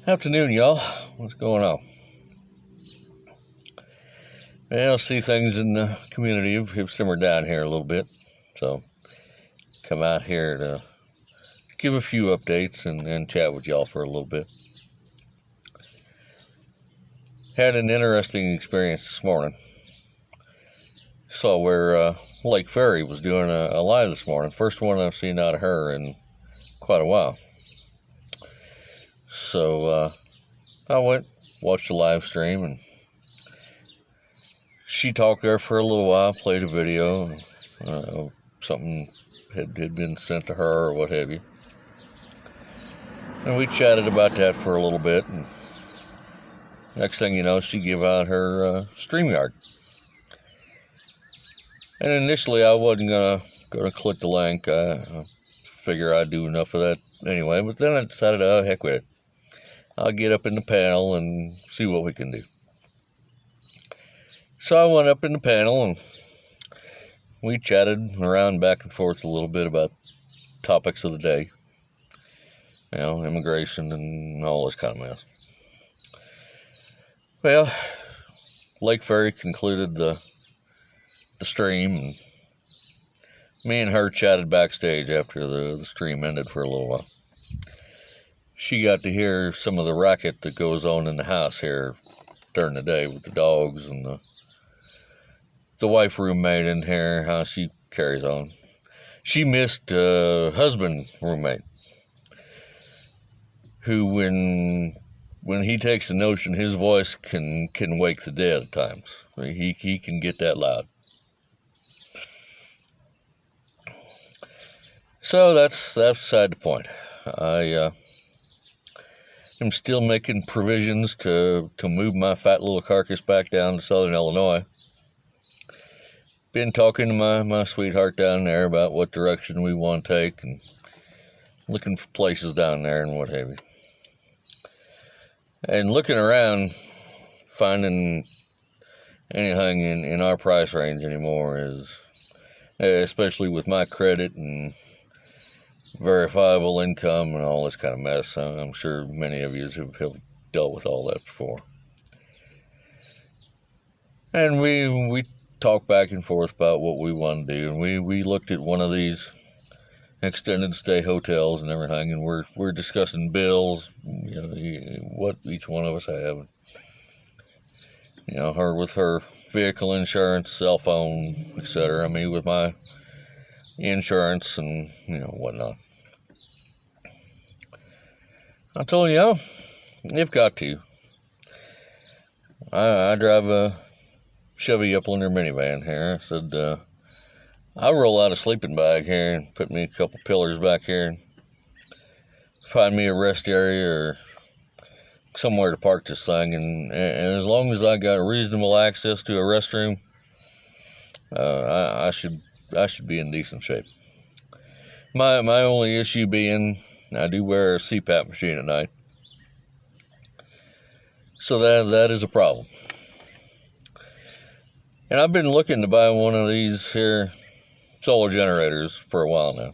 Afternoon, y'all. What's going on? Well, see, things in the community have simmered down here a little bit, so come out here to give a few updates and chat with y'all for a little bit. Had an interesting experience this morning. Saw where Lake Ferry was doing a live this morning. First one I've seen out of her in quite a while. So I went, watched the live stream, and she talked there for a little while, played a video, something had been sent to her or what have you. And we chatted about that for a little bit, and next thing you know, she gave out her StreamYard. And initially I wasn't gonna click the link. I figure I'd do enough of that anyway, but then I decided, oh, heck with it. I'll get up in the panel and see what we can do. So I went up in the panel and we chatted around back and forth a little bit about topics of the day. You know, immigration and all this kind of mess. Well, Lake Ferry concluded the stream, and me and her chatted backstage after the stream ended for a little while. She got to hear some of the racket that goes on in the house here during the day with the dogs and the wife roommate in here, how she carries on. She missed husband roommate, who when he takes the notion, his voice can wake the dead at times. He can get that loud. So that's beside the point. I am still making provisions to move my fat little carcass back down to Southern Illinois. Been talking to my sweetheart down there about what direction we want to take and looking for places down there and what have you. And looking around, finding anything in our price range anymore is, especially with my credit and verifiable income and all this kind of mess. I'm sure many of you have dealt with all that before. And we talked back and forth about what we want to do, and we looked at one of these extended stay hotels and everything, and we're discussing bills, you know, what each one of us have. You know, her with her vehicle insurance, cell phone, etc. Me with my insurance and, you know, whatnot. I told you, you've got to. I drive a Chevy Uplander minivan here. I said, I'll roll out a sleeping bag here and put me a couple pillars back here and find me a rest area or somewhere to park this thing. And as long as I got reasonable access to a restroom, I should be in decent shape. My only issue being, I do wear a CPAP machine at night, so that is a problem. And I've been looking to buy one of these here solar generators for a while now.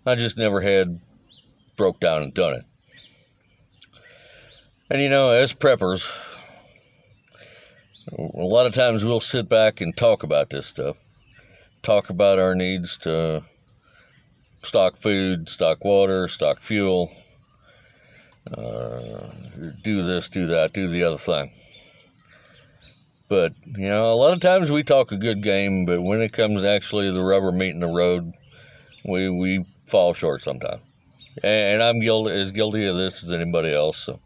I just never had broke down and done it. And you know, as preppers, a lot of times we'll sit back and talk about this stuff. Talk about our needs to stock food, stock water, stock fuel, do this, do that, do the other thing. But, you know, a lot of times we talk a good game, but when it comes to actually the rubber meeting the road, we fall short sometimes. And I'm as guilty of this as anybody else, so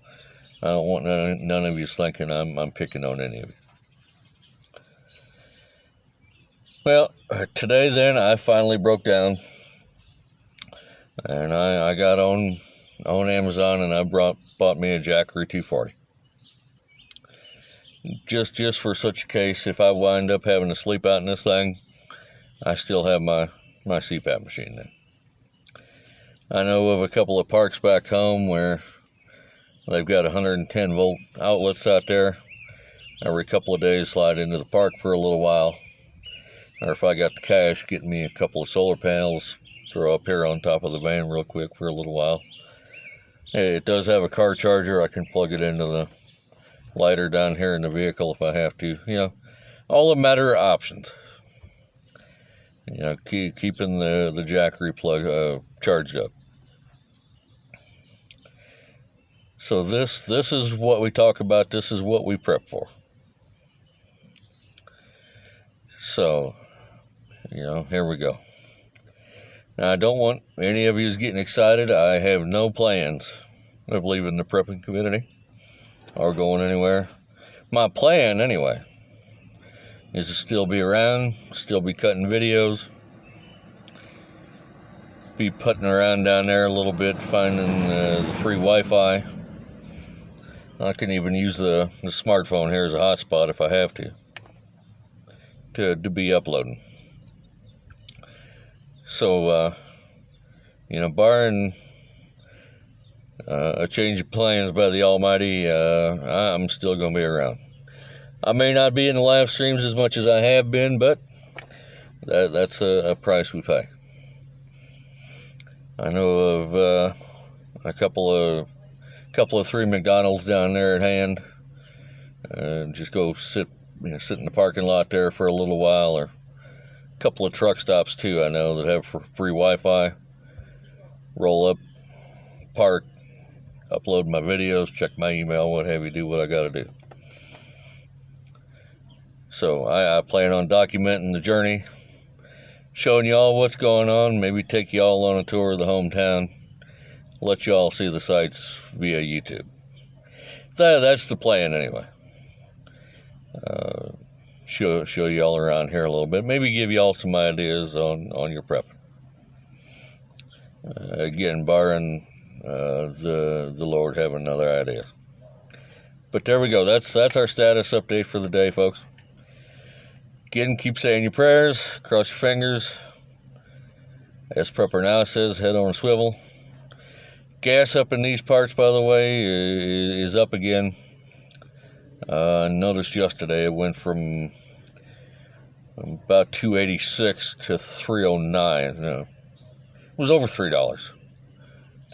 I don't want none of you thinking I'm picking on any of you. Well, today then, I finally broke down, and I got on Amazon, and I bought me a Jackery 240. Just for such a case, if I wind up having to sleep out in this thing, I still have my CPAP machine there. I know of a couple of parks back home where they've got 110 volt outlets out there. Every couple of days, slide into the park for a little while. Or if I got the cash, get me a couple of solar panels, throw up here on top of the van real quick for a little while. It does have a car charger. I can plug it into the lighter down here in the vehicle if I have to. All a matter of options. Keeping the Jackery plug charged up. So this is what we talk about. This is what we prep for. So, here we go. Now, I don't want any of you getting excited. I have no plans of leaving the prepping community or going anywhere. My plan, anyway, is to still be around, still be cutting videos, be putting around down there a little bit, finding the free Wi-Fi. I can even use the smartphone here as a hotspot if I have to be uploading. So, barring a change of plans by the Almighty, I'm still going to be around. I may not be in the live streams as much as I have been, but that's a price we pay. I know of a couple of 3 McDonald's down there at hand. Just go sit in the parking lot there for a little while, or a couple of truck stops too. I know that have free Wi-Fi. Roll up, park, upload my videos, check my email, what have you, do what I got to do. So I plan on documenting the journey, showing y'all what's going on, maybe take y'all on a tour of the hometown, let y'all see the sights via YouTube. That's the plan anyway. Show y'all around here a little bit, maybe give y'all some ideas on your prep. Again, barring the Lord having other ideas. But there we go. That's our status update for the day, folks. Again, keep saying your prayers, cross your fingers. As Prepper Now says, head on a swivel. Gas up in these parts, by the way, is up again. I noticed yesterday it went from about $2.86 to $3.09. It was over $3.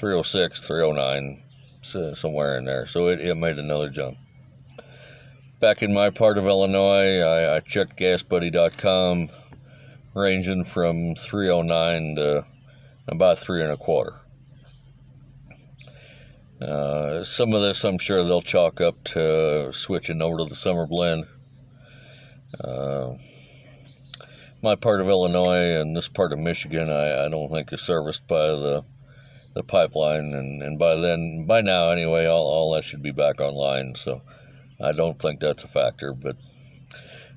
$3.06, $3.09, somewhere in there. So it made another jump. Back in my part of Illinois, I checked GasBuddy.com, ranging from $3.09 to about $3.25. Some of this I'm sure they'll chalk up to switching over to the summer blend. My part of Illinois and this part of Michigan, I don't think is serviced by the pipeline, and by now anyway, all that should be back online. So I don't think that's a factor. But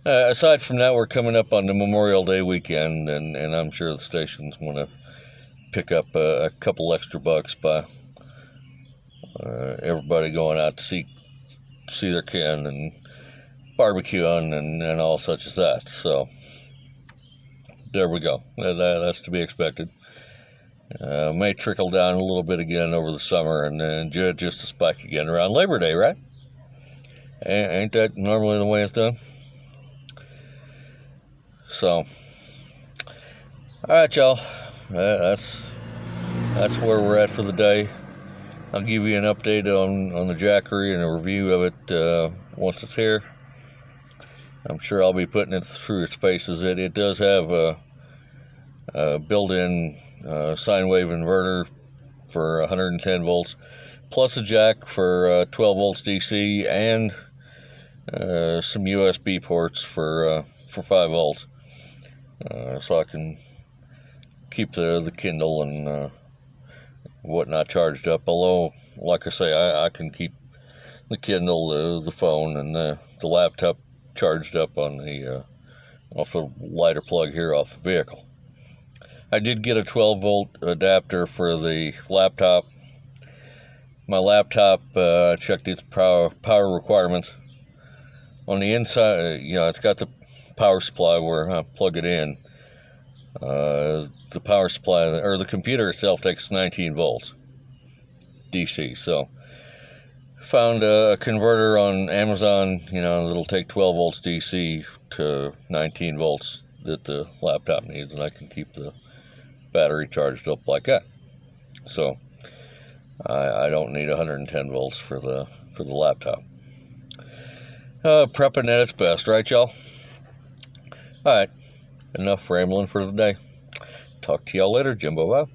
aside from that, we're coming up on the Memorial Day weekend, and I'm sure the stations want to pick up a couple extra bucks by everybody going out to see their kin and barbecuing and all such as that. So there we go. That's to be expected. May trickle down a little bit again over the summer, and then just a spike again around Labor Day, right? Ain't that normally the way it's done? So, all right, y'all. That's where we're at for the day. I'll give you an update on the Jackery and a review of it once it's here. I'm sure I'll be putting it through its paces. It does have a built-in sine wave inverter for 110 volts, plus a jack for 12 volts DC, and some USB ports for 5 volts, so I can keep the Kindle and whatnot charged up. Although, like I say, I can keep the Kindle, the phone, and the laptop charged up on the off the lighter plug here off the vehicle. I did get a 12 volt adapter for the laptop. My laptop, checked its power requirements. On the inside, it's got the power supply where I plug it in. The power supply, or the computer itself, takes 19 volts DC. So found a converter on Amazon, that'll take 12 volts DC to 19 volts that the laptop needs, and I can keep the battery charged up like that. So I don't need 110 volts for the laptop. Prepping at its best, right, y'all? All right, enough rambling for the day. Talk to y'all later, Jimbo. Bye.